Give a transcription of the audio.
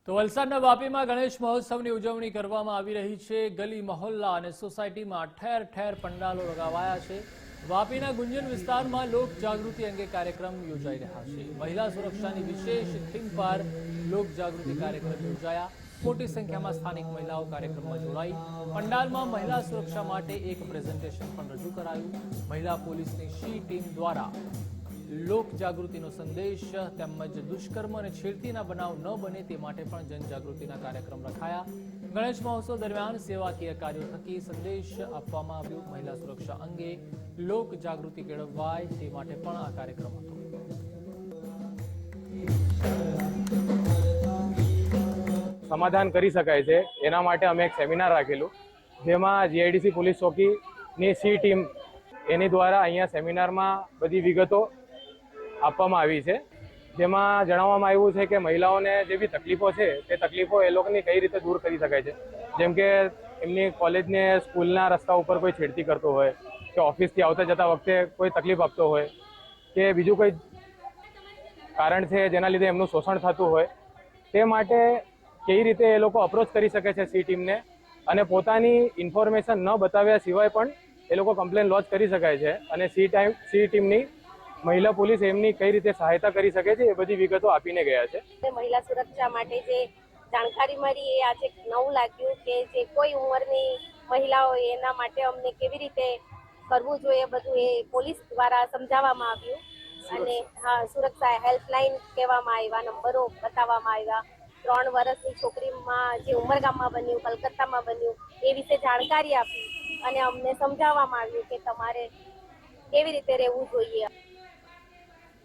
તો વલસાડના વાપીમાં ગણેશ મહોત્સવની ઉજવણી કરવામાં આવી રહી છે। ગલી મહોલ્લા અને સોસાયટીમાં ઠેર ઠેર પંડાલો લગાવાયા છે। વાપીના ગુંજન વિસ્તારમાં લોક જાગૃતિ અંગે કાર્યક્રમ યોજાઈ રહ્યા છે। મહિલા સુરક્ષાની વિશેષ થીમ પર લોક જાગૃતિ કાર્યક્રમ યોજાયા। મોટી સંખ્યામાં સ્થાનિક મહિલાઓ કાર્યક્રમમાં જોડાઈ। પંડાલમાં મહિલા સુરક્ષા માટે એક પ્રેઝન્ટેશન પણ રજૂ કરાયું। મહિલા પોલીસની સી ટીમ દ્વારા લોક જાગૃતિનો સંદેશ તેમજ દુષ્કર્મ અને છેડતીના બનાવ ન બને તે માટે પણ જનજાગૃતિના કાર્યક્રમ રખાયા। ગણેશ મહોત્સવ દરમિયાન સેવાકીય કાર્યો થકી સંદેશ આપવામાં આવ્યો। મહિલા સુરક્ષા અંગે લોક જાગૃતિ કેળવાય તે માટે પણ આ કાર્યક્રમ હતો। સમાધાન કરી શકાય છે એના માટે અમે એક સેમિનાર રાખેલું, જેમાં જીઆઈડીસી પોલીસ ચોકીની સી ટીમ એની દ્વારા અહીંયા સેમિનારમાં બધી વિગતો આપવામાં આવી છે। જેમાં જણાવવામાં આવ્યું છે કે મહિલાઓને જે બી તકલીફો છે તે તકલીફો એ લોકોની કઈ રીતે દૂર કરી શકાય છે। જેમ કે એમની કોલેજને સ્કૂલના રસ્તા ઉપર કોઈ છેડતી કરતો હોય, કે ઓફિસથી આવતા જતા વખતે કોઈ તકલીફ આપતો હોય, કે બીજું કોઈ કારણ છે જેના લીધે એમનું શોષણ થતું હોય, તે માટે કેવી રીતે એ લોકો અપ્રોચ કરી શકે છે સી ટીમને, અને પોતાની ઇન્ફોર્મેશન ન બતાવ્યા સિવાય પણ એ લોકો કમ્પ્લેન લોન્ચ કરી શકાય છે। અને સી ટીમની મહિલા પોલીસ એમની કઈ રીતે સહાયતા કરી શકે છે એ બધી વિગતો આપીને ગયા છે। મહિલા સુરક્ષા માટે જે જાણકારી મળી એ આજે નવું લાગ્યું કે જે કોઈ ઉંમરની મહિલા હોય એના માટે અમને કેવી રીતે કરવું જોઈએ બધું એ પોલીસ દ્વારા સમજાવવામાં આવ્યું। અને હા, સુરક્ષા હેલ્પલાઇન કહેવામાં આવ્યા, નંબરો બતાવવામાં આવ્યા। 3 વર્ષની છોકરીમાં જે ઉમરગામમાં બન્યું, કલકત્તામાં બન્યું એ વિશે જાણકારી આપી અને અમને સમજાવવામાં આવ્યું કે તમારે કેવી રીતે રહેવું જોઈએ।